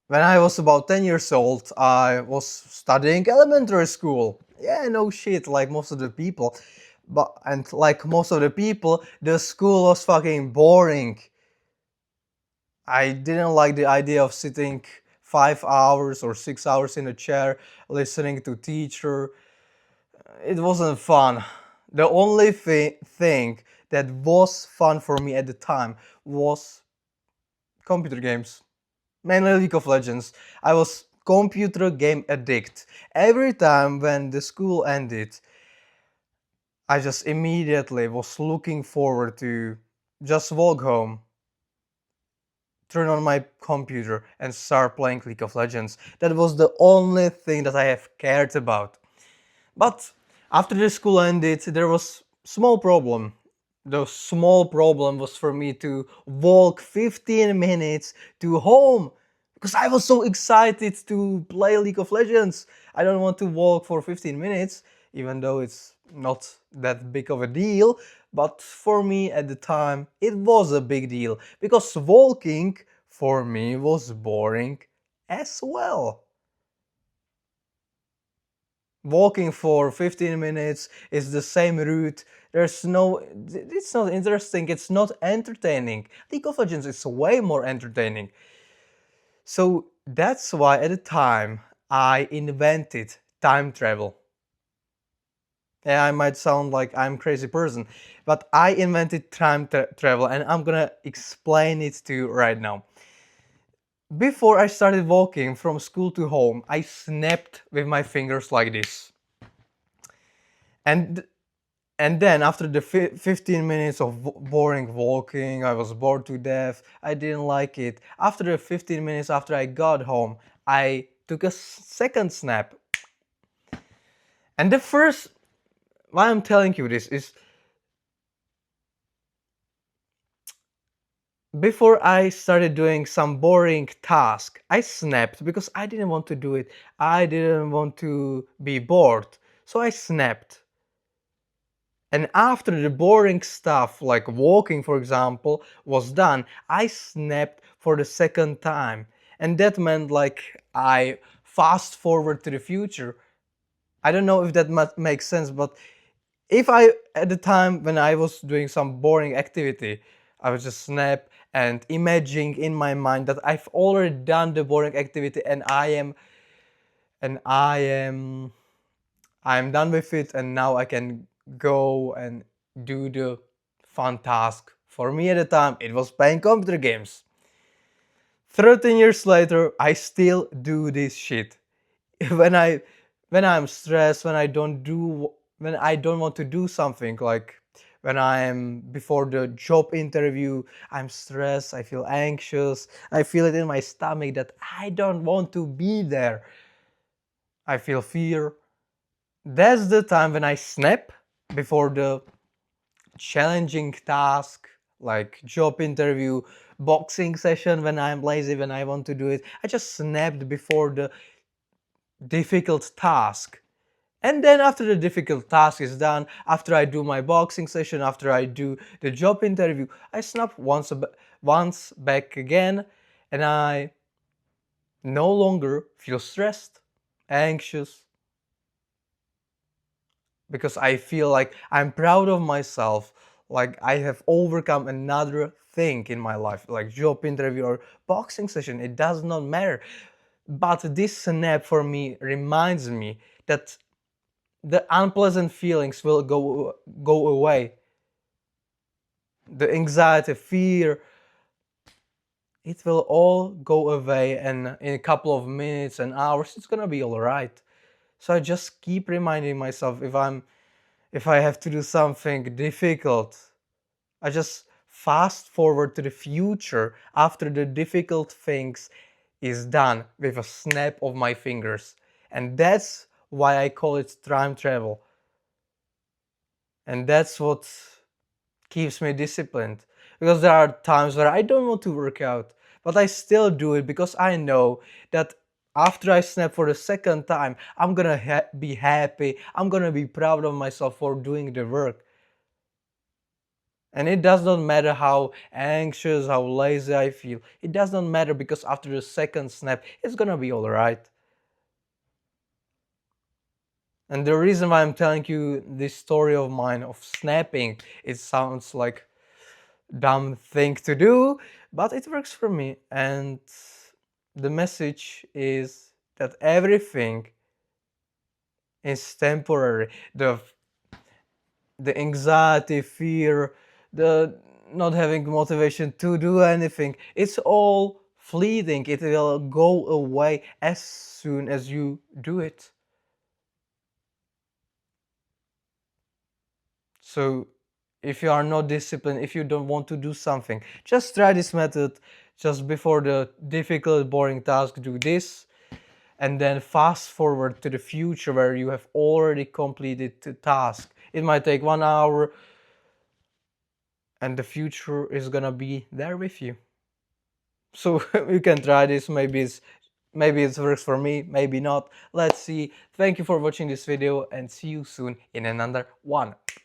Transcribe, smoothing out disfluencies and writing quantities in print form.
When I was about 10 years old, I was studying elementary school. Yeah, no shit, like most of the people. And like most of the people, the school was fucking boring. I didn't like the idea of sitting 5 hours or 6 hours in a chair listening to teacher. It wasn't fun. The only thing that was fun for me at the time was computer games, mainly League of Legends. I was computer game addict. Every time when the school ended, I just immediately was looking forward to just walk home, turn on my computer and start playing League of Legends. That was the only thing that I have cared about. But after the school ended, there was small problem. The small problem was for me to walk 15 minutes to home because I was so excited to play League of Legends. I don't want to walk for 15 minutes, even though it's not that big of a deal. But for me at the time, it was a big deal because walking for me was boring as well. Walking for 15 minutes is the same route. There's no, it's not interesting, it's not entertaining. League of Legends is way more entertaining. So that's why at the time I invented time travel. Yeah, I might sound like I'm a crazy person, but I invented time travel and I'm gonna explain it to you right now. Before I started walking from school to home, I snapped with my fingers like this. And And then after the 15 minutes of boring walking, I was bored to death. I didn't like it. After the 15 minutes after I got home, I took a second snap. And the first, why I'm telling you this is before I started doing some boring task, I snapped because I didn't want to do it. I didn't want to be bored. So I snapped. And after the boring stuff, like walking, for example, was done, I snapped for the second time. And that meant like I fast forward to the future. I don't know if that makes sense, but if I, at the time when I was doing some boring activity, I would just snap and imagining in my mind that I've already done the boring activity and and I am I'm done with it and now I can go and do the fun task. For me at the time, it was playing computer games. 13 years later, I still do this shit. When I when I'm stressed, when I don't want to do something like when I'm before the job interview, I'm stressed, I feel anxious, I feel it in my stomach that I don't want to be there. I feel fear. That's the time when I snap before the challenging task like job interview, boxing session when I'm lazy, when I want to do it. I just snapped before the difficult task. And then after the difficult task is done, after I do my boxing session, after I do the job interview, I snap once back again and I no longer feel stressed, anxious, because I feel like I'm proud of myself, like I have overcome another thing in my life, like job interview or boxing session. It does not matter. But this snap for me reminds me that the unpleasant feelings will go away. The anxiety, fear, it will all go away, and in a couple of minutes and hours, it's gonna be all right. So I just keep reminding myself if I have to do something difficult, I just fast forward to the future after the difficult things is done with a snap of my fingers. And that's why I call it time travel. And that's what keeps me disciplined. Because there are times where I don't want to work out, but I still do it because I know that after I snap for the second time, I'm gonna be happy. I'm gonna be proud of myself for doing the work. And it does not matter how anxious, how lazy I feel. It does not matter, because after the second snap, it's gonna be alright. And the reason why I'm telling you this story of mine of snapping, it sounds like dumb thing to do, but it works for me. And the message is that everything is temporary. The anxiety, fear, the not having motivation to do anything, it's all fleeting. It will go away as soon as you do it. So if you are not disciplined, if you don't want to do something, just try this method. Just before the difficult, boring task, do this, and then fast forward to the future where you have already completed the task. It might take 1 hour, and the future is gonna be there with you. So you can try this. Maybe it works for me, maybe not. Let's see. Thank you for watching this video, and see you soon in another one.